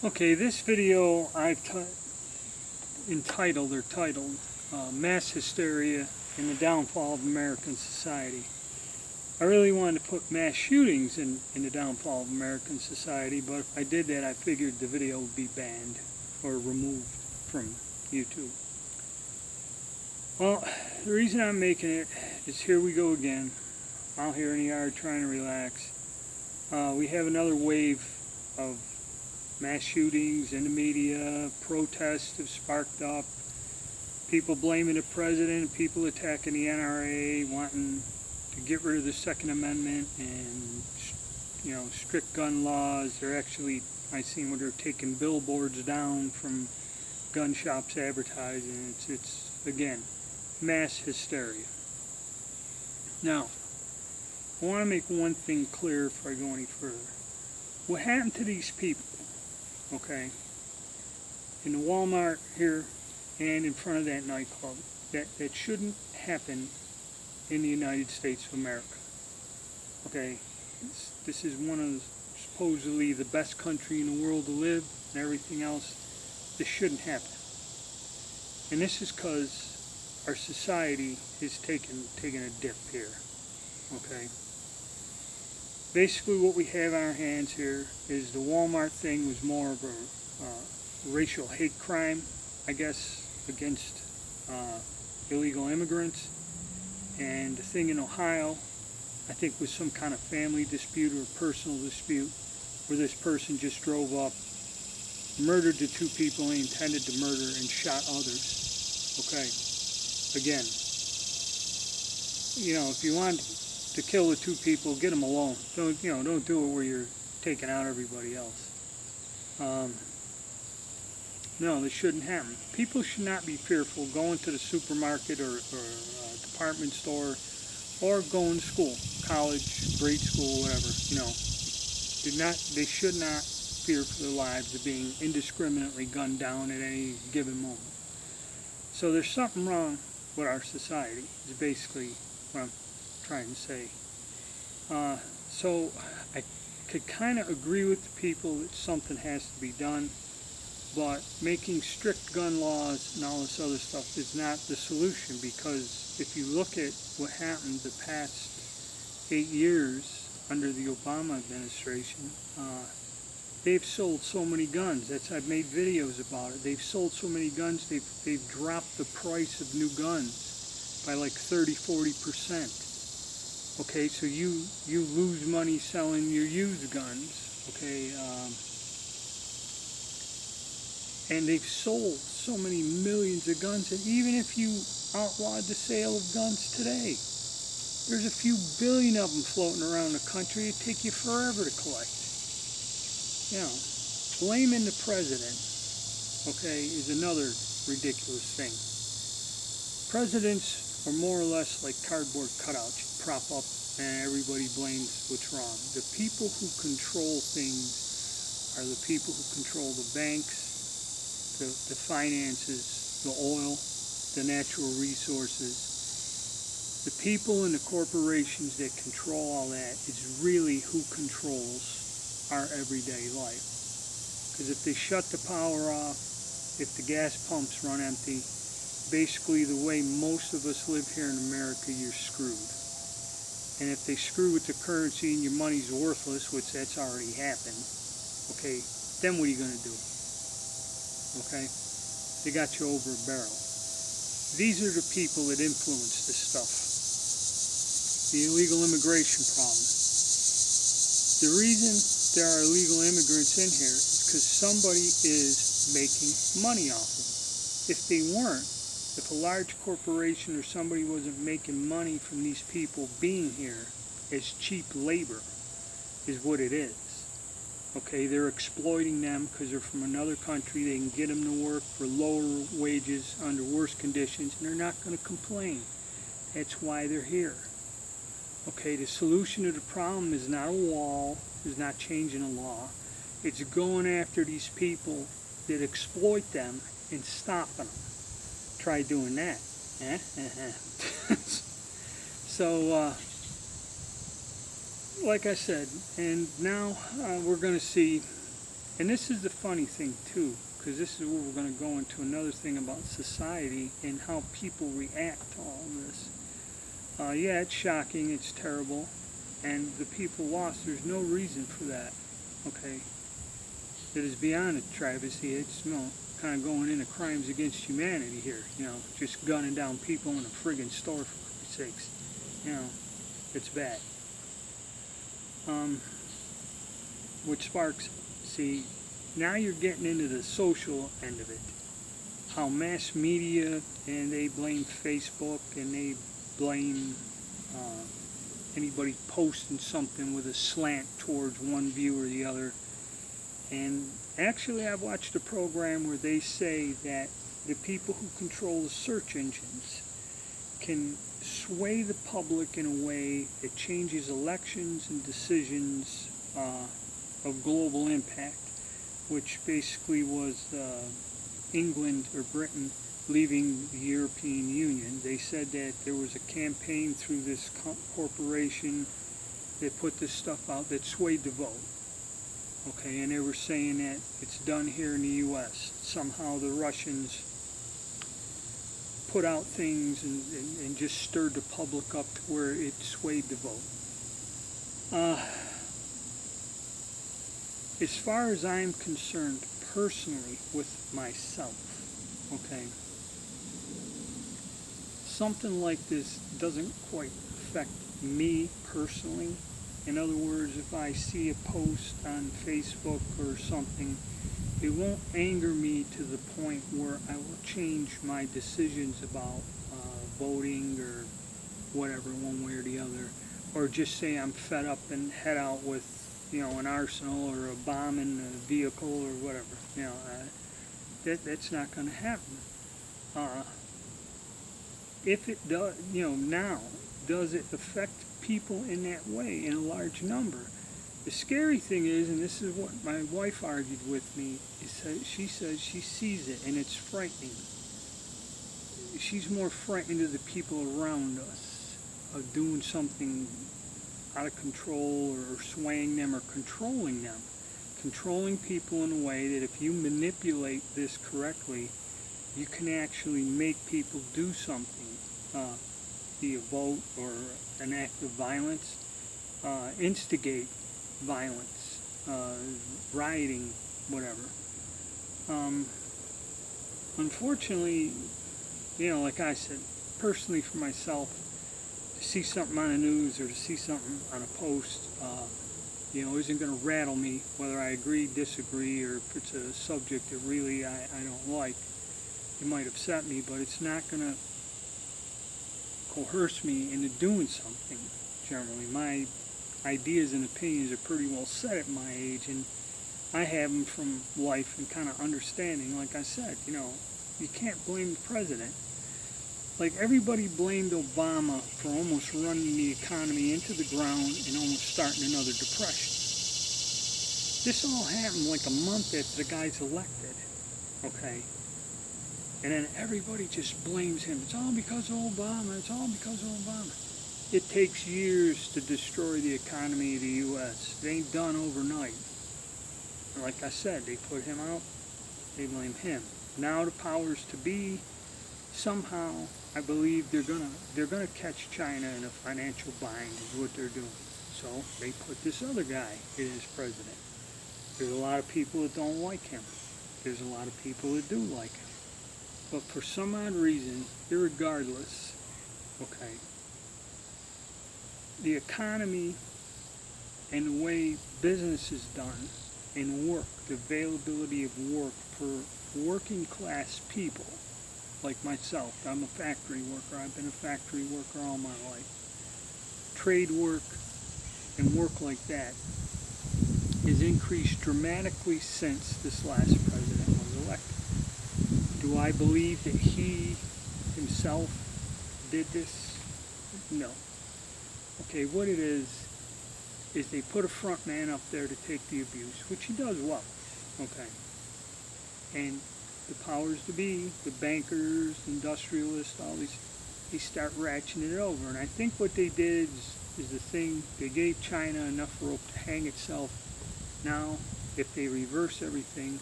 Okay, this video I've entitled Mass Hysteria and the Downfall of American Society. I really wanted to put mass shootings in the downfall of American society, but if I did that, I figured the video would be banned or removed from YouTube. Well, the reason I'm making it is here we go again. Out here in the yard trying to relax. We have another wave of mass shootings in the media. Protests have sparked up. People blaming the president, people attacking the NRA, wanting to get rid of the Second Amendment and, strict gun laws. They're actually, I've seen where they're taking billboards down from gun shops advertising. It's again, mass hysteria. Now, I want to make one thing clear before I go any further. What happened to these people, okay, in the Walmart here and in front of that nightclub, that shouldn't happen in the United States of America. Okay, this is one of supposedly the best country in the world to live and everything else. This shouldn't happen. And this is because our society is taking a dip here. Okay. Basically what we have on our hands here is the Walmart thing was more of a racial hate crime, I guess, against illegal immigrants. And the thing in Ohio, I think, was some kind of family dispute or personal dispute where this person just drove up, murdered the two people he intended to murder, and shot others. Okay. Again, if you want to kill the two people, get them alone. Don't do it where you're taking out everybody else. No, this shouldn't happen. People should not be fearful going to the supermarket or department store or going to school, college, grade school, whatever. They should not fear for their lives of being indiscriminately gunned down at any given moment. So there's something wrong with our society, is basically what I'm trying to say. So I could kind of agree with the people that something has to be done, but making strict gun laws and all this other stuff is not the solution, because if you look at what happened the past 8 years under the Obama administration, they've sold so many guns. I've made videos about it. They've sold so many guns, they've dropped the price of new guns by like 30-40%. Okay, so you lose money selling your used guns, okay, and they've sold so many millions of guns that even if you outlawed the sale of guns today, there's a few billion of them floating around the country. It'd take you forever to collect. Blaming the president, okay, is another ridiculous thing. Presidents are more or less like cardboard cutouts. You prop up and everybody blames what's wrong. The people who control things are the people who control the banks, the finances, the oil, the natural resources. The people and the corporations that control all that is really who controls our everyday life. Because if they shut the power off, if the gas pumps run empty, basically the way most of us live here in America, you're screwed. And if they screw with the currency and your money's worthless, which that's already happened, okay, then what are you going to do? Okay? They got you over a barrel. These are the people that influence this stuff. The illegal immigration problem. The reason there are illegal immigrants in here is because somebody is making money off of them. If they weren't, if a large corporation or somebody wasn't making money from these people being here as cheap labor, is what it is. Okay, they're exploiting them because they're from another country. They can get them to work for lower wages under worse conditions, and they're not going to complain. That's why they're here. Okay, the solution to the problem is not a wall, is not changing a law. It's going after these people that exploit them and stopping them. Try doing that. So, like I said, and now we're going to see And this is the funny thing too, because this is where we're going to go into another thing about society and how people react to all this. Yeah, it's shocking, it's terrible, and the people lost. There's no reason for that. Okay, it is beyond a travesty. It's kind of going into crimes against humanity here. Just gunning down people in a friggin' store for Christ's sakes. It's bad. Which sparks, see, now you're getting into the social end of it. How mass media, and they blame Facebook, and they blame anybody posting something with a slant towards one view or the other. And actually, I've watched a program where they say that the people who control the search engines can sway the public in a way that changes elections and decisions of global impact, which basically was England or Britain leaving the European Union. They said that there was a campaign through this corporation that put this stuff out that swayed the vote. Okay, and they were saying that it's done here in the U.S. Somehow the Russians put out things and just stirred the public up to where it swayed the vote. As far as I'm concerned, personally, with myself, okay, something like this doesn't quite affect me personally. In other words, if I see a post on Facebook or something, it won't anger me to the point where I will change my decisions about voting or whatever, one way or the other, or just say I'm fed up and head out with an arsenal or a bomb in a vehicle or whatever. That's not going to happen. If it does, now, does it affect people in that way, in a large number? The scary thing is, and this is what my wife argued with me, is that she says she sees it and it's frightening. She's more frightened of the people around us, of doing something out of control or swaying them or controlling them. Controlling people in a way that if you manipulate this correctly, you can actually make people do something, be a vote or an act of violence, instigate violence, rioting, whatever. Unfortunately, like I said, personally for myself, to see something on the news or to see something on a post, isn't going to rattle me, whether I agree, disagree, or if it's a subject that really I don't like. It might upset me, but it's not going to coerce me into doing something, generally. My ideas and opinions are pretty well set at my age, and I have them from life and kind of understanding. Like I said, you can't blame the president. Like, everybody blamed Obama for almost running the economy into the ground and almost starting another depression. This all happened like a month after the guy's elected, okay? And then everybody just blames him. It's all because of Obama. It's all because of Obama. It takes years to destroy the economy of the U.S. It ain't done overnight. And like I said, they put him out. They blame him. Now the powers to be, somehow, I believe they're gonna catch China in a financial bind is what they're doing. So they put this other guy in as president. There's a lot of people that don't like him. There's a lot of people that do like him. But for some odd reason, irregardless, okay, the economy and the way business is done and work, the availability of work for working class people, like myself. I'm a factory worker. I've been a factory worker all my life. Trade work and work like that has increased dramatically since this last president was elected. Do I believe that he himself did this? No. Okay, what it is they put a front man up there to take the abuse, which he does well, okay? And the powers to be, the bankers, industrialists, all these, they start ratcheting it over. And I think what they did is the thing, they gave China enough rope to hang itself. Now if they reverse everything,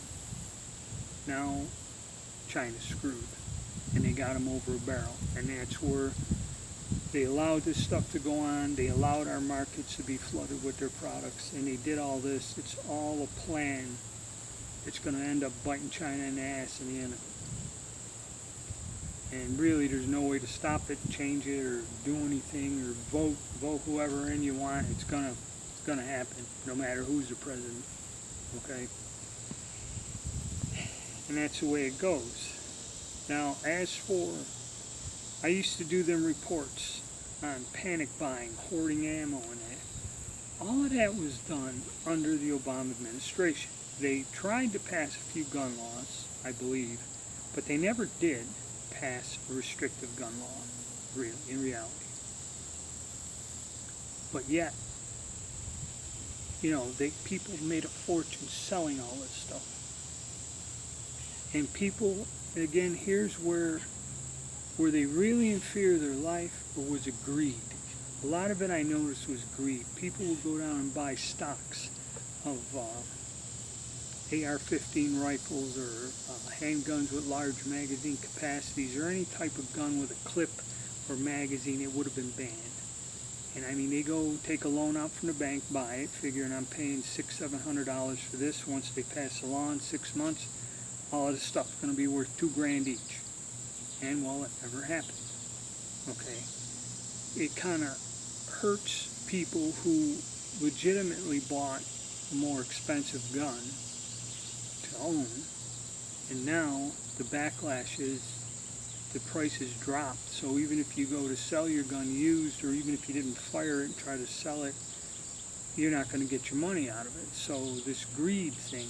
now China's screwed. And they got them over a barrel. And that's where they allowed this stuff to go on. They allowed our markets to be flooded with their products. And they did all this. It's all a plan. It's going to end up biting China in the ass in the end of it. And really, there's no way to stop it, change it, or do anything, or vote whoever in you want. It's gonna happen, no matter who's the president. Okay? And that's the way it goes. Now, as for, I used to do them reports on panic buying, hoarding ammo, and that. All of that was done under the Obama administration. They tried to pass a few gun laws, I believe, but they never did pass a restrictive gun law, really, in reality. But yet, people made a fortune selling all this stuff. And people, again, here's where were they really in fear of their life, or was it greed? A lot of it I noticed was greed. People would go down and buy stocks of AR-15 rifles or handguns with large magazine capacities, or any type of gun with a clip or magazine. It would have been banned. And I mean, they go take a loan out from the bank, buy it, figuring I'm paying $600-700 for this. Once they pass the law in 6 months, all of this stuff's going to be worth $2,000 each. And well, it never happened. Okay, it kind of hurts people who legitimately bought a more expensive gun to own, and now the backlash is the prices dropped. So even if you go to sell your gun used, or even if you didn't fire it and try to sell it, you're not going to get your money out of it. So this greed thing,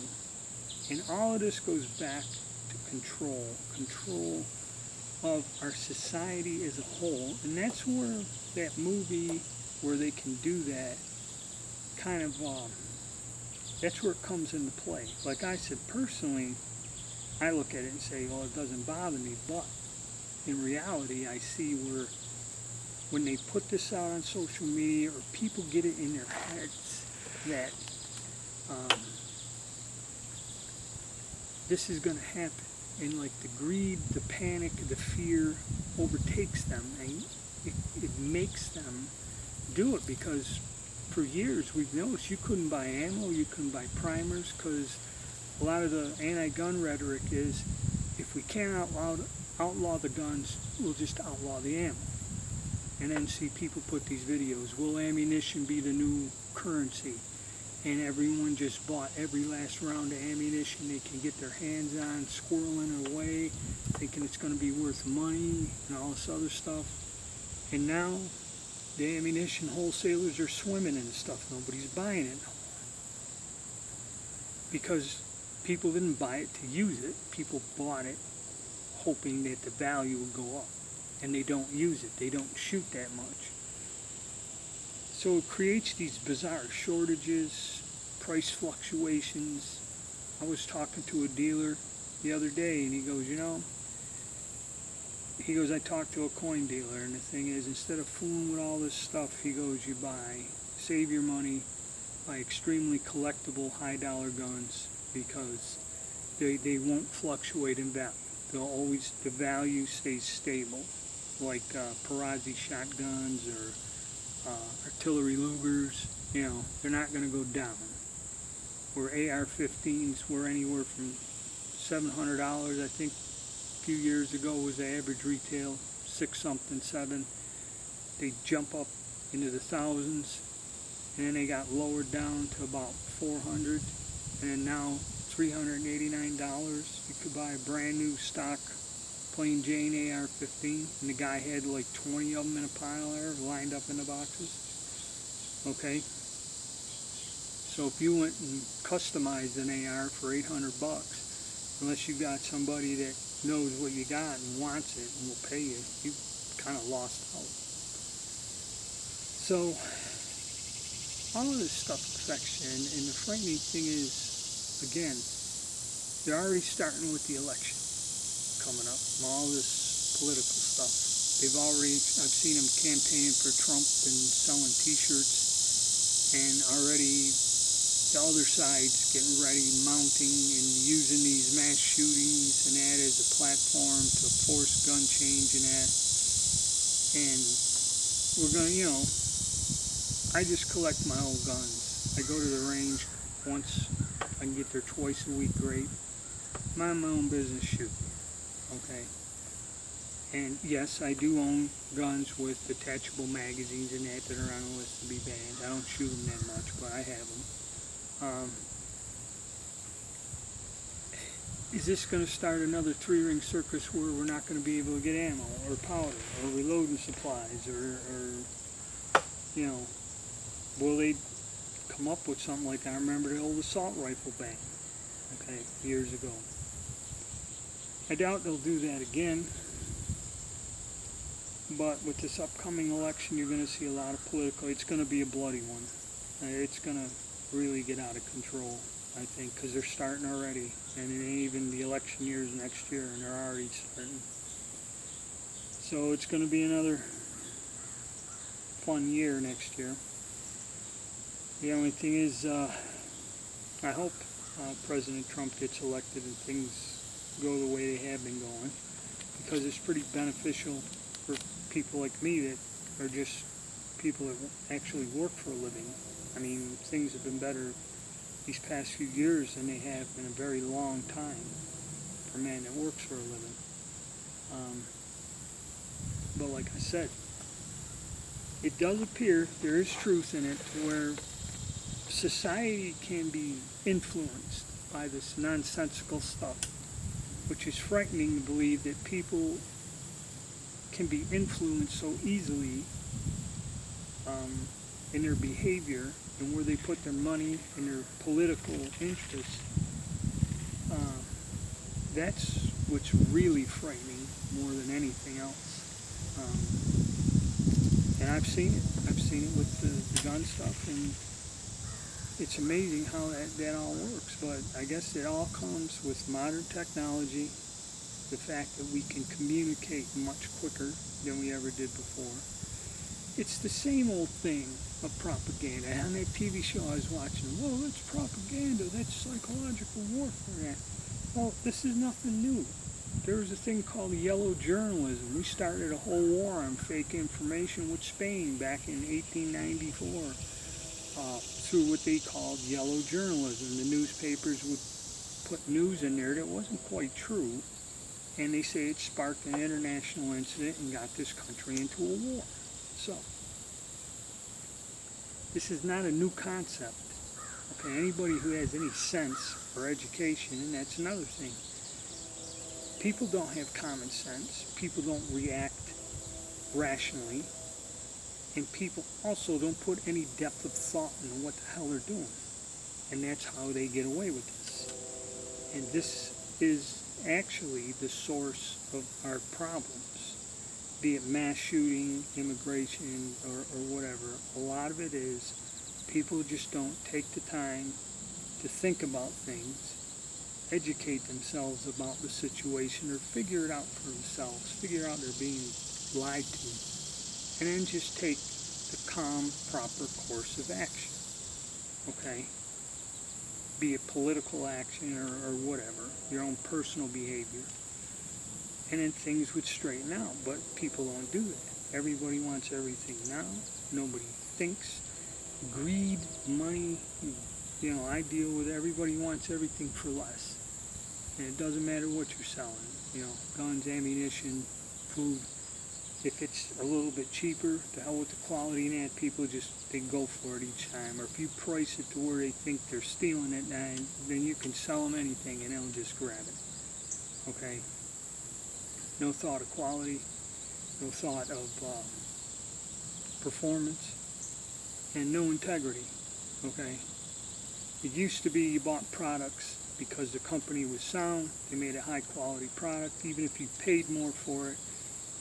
and all of this goes back to control of our society as a whole. And that's where that movie, where they can do that, kind of, that's where it comes into play. Like I said, personally, I look at it and say, well, it doesn't bother me, but in reality, I see where when they put this out on social media, or people get it in their heads that this is going to happen, and like the greed, the panic, the fear overtakes them, and it makes them do it. Because for years we've noticed you couldn't buy ammo, you couldn't buy primers, because a lot of the anti-gun rhetoric is, if we can't outlaw the guns, we'll just outlaw the ammo. And then see people put these videos, will ammunition be the new currency? And everyone just bought every last round of ammunition they can get their hands on, squirreling away, thinking it's going to be worth money and all this other stuff. And now the ammunition wholesalers are swimming in the stuff. Nobody's buying it no more. Because people didn't buy it to use it. People bought it hoping that the value would go up. And they don't use it. They don't shoot that much. So it creates these bizarre shortages, price fluctuations. I was talking to a dealer the other day, and he goes, I talked to a coin dealer, and the thing is, instead of fooling with all this stuff, he goes, you save your money, buy extremely collectible high dollar guns, because they won't fluctuate in value. The value stays stable, like Perazzi shotguns or artillery Lugers. They're not going to go down. Where AR-15s were anywhere from $700, I think a few years ago was the average retail, 6-something, 7. They jump up into the thousands, and then they got lowered down to about 400, and then now $389. You could buy a brand new stock plain Jane AR-15, and the guy had like 20 of them in a pile there, lined up in the boxes. Okay, so if you went and customized an AR for $800, unless you got somebody that knows what you got and wants it and will pay you, you kind of lost out. So all of this stuff affects you, and the frightening thing is, again, they're already starting with the election coming up, and all this political stuff. I've seen them campaigning for Trump and selling t-shirts, and already the other side's getting ready, mounting and using these mass shootings and that as a platform to force gun change and that. And we're going to, I just collect my old guns. I go to the range once. I can get there twice a week, great. Mind my own business, shoot. Okay. And yes, I do own guns with detachable magazines and that are on the list to be banned. I don't shoot them that much, but I have them. Is this going to start another three-ring circus where we're not going to be able to get ammo or powder or reloading supplies or will they come up with something like, I remember the old assault rifle ban, okay, years ago. I doubt they'll do that again, but with this upcoming election, you're going to see a lot of political, it's going to be a bloody one. It's going to really get out of control, I think, because they're starting already, and it ain't even the election years next year, and they're already starting. So it's going to be another fun year next year. The only thing is, I hope President Trump gets elected and things go the way they have been going, because it's pretty beneficial for people like me that are just people that actually work for a living. I mean, things have been better these past few years than they have in a very long time for a man that works for a living. But like I said, it does appear there is truth in it to where society can be influenced by this nonsensical stuff, which is frightening to believe that people can be influenced so easily in their behavior and where they put their money and their political interests. That's what's really frightening more than anything else. And I've seen it. I've seen it with the gun stuff, and it's amazing how that all works. But I guess it all comes with modern technology, the fact that we can communicate much quicker than we ever did before. It's the same old thing of propaganda. On that TV show I was watching, well, that's propaganda, that's psychological warfare. Well, this is nothing new. There was a thing called yellow journalism. We started a whole war on fake information with Spain back in 1894 through what they called yellow journalism. The newspapers would put news in there that wasn't quite true, and they say it sparked an international incident and got this country into a war. So, this is not a new concept. Okay, anybody who has any sense or education, and that's another thing. People don't have common sense. People don't react rationally. And people also don't put any depth of thought into what the hell they're doing. And that's how they get away with this. And this is actually the source of our problems. Be it mass shooting, immigration, or whatever. A lot of it is people just don't take the time to think about things, educate themselves about the situation, or figure it out for themselves, figure out they're being lied to, and then just take the calm, proper course of action. Okay? Be it political action or whatever, your own personal behavior. And then things would straighten out, but people don't do that. Everybody wants everything now. Nobody thinks. Greed, money, I deal with everybody wants everything for less. And it doesn't matter what you're selling, guns, ammunition, food. If it's a little bit cheaper, to hell with the quality and that, people they go for it each time. Or if you price it to where they think they're stealing it, then you can sell them anything and they'll just grab it. Okay? No thought of quality, no thought of performance, and no integrity. Okay? It used to be you bought products because the company was sound, they made a high quality product. Even if you paid more for it,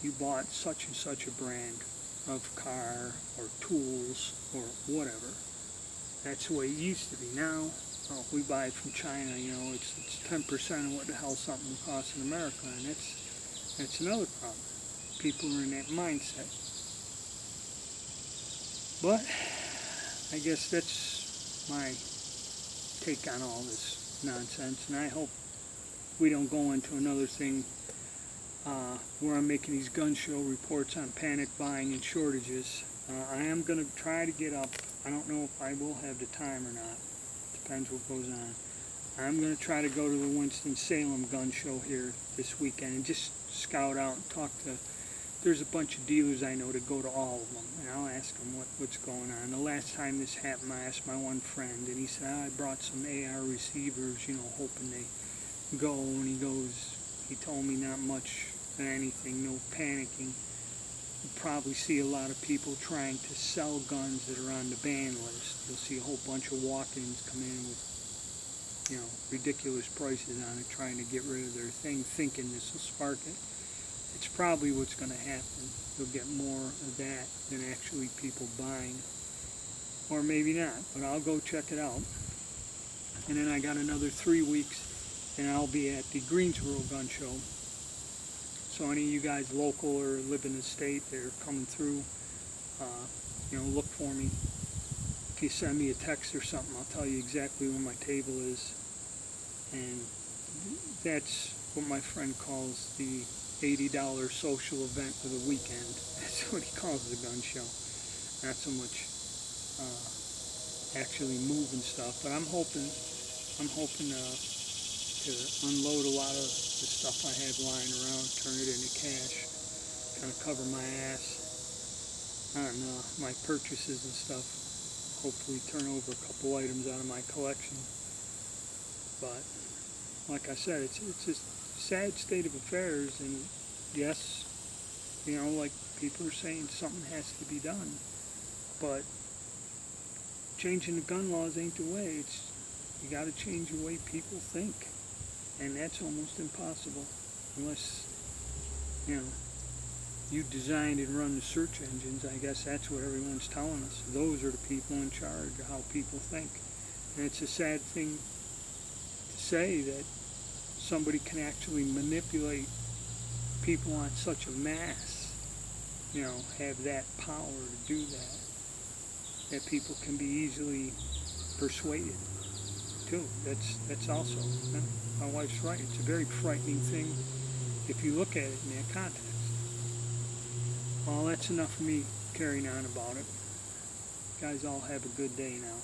you bought such and such a brand of car or tools or whatever. That's the way it used to be. Now, we buy it from China, it's 10% of what the hell something would cost in America, and that's another problem. People are in that mindset. But I guess that's my take on all this nonsense. And I hope we don't go into another thing where I'm making these gun show reports on panic buying and shortages. I am going to try to get up. I don't know if I will have the time or not. Depends what goes on. I'm going to try to go to the Winston-Salem gun show here this weekend and just scout out and talk to. There's a bunch of dealers I know that go to all of them, and I'll ask them what's going on. The last time this happened, I asked my one friend, and he said, I brought some AR receivers, hoping they go, and he told me not much of anything, no panicking. You probably see a lot of people trying to sell guns that are on the ban list. You'll see a whole bunch of walk-ins come in with ridiculous prices on it, trying to get rid of their thing, thinking this will spark it. It's probably what's going to happen. You'll get more of that than actually people buying. Or maybe not, but I'll go check it out. And then I got another 3 weeks, and I'll be at the Greensboro Gun Show. So any of you guys local or live in the state that are coming through, look for me. If you send me a text or something, I'll tell you exactly where my table is. And that's what my friend calls the $80 social event of the weekend. That's what he calls the gun show. Not so much actually moving stuff, but I'm hoping to unload a lot of the stuff I have lying around, turn it into cash, kind of cover my ass on my purchases and stuff. Hopefully turn over a couple items out of my collection. But like I said, it's just a sad state of affairs, and yes, like people are saying, something has to be done. But changing the gun laws ain't the way. You got to change the way people think, and that's almost impossible unless you designed and run the search engines. I guess that's what everyone's telling us. Those are the people in charge of how people think. And it's a sad thing to say that somebody can actually manipulate people on such a mass, have that power to do that people can be easily persuaded too. That's also, my wife's right. It's a very frightening thing if you look at it in that context. Well, that's enough of me carrying on about it. You guys all have a good day now.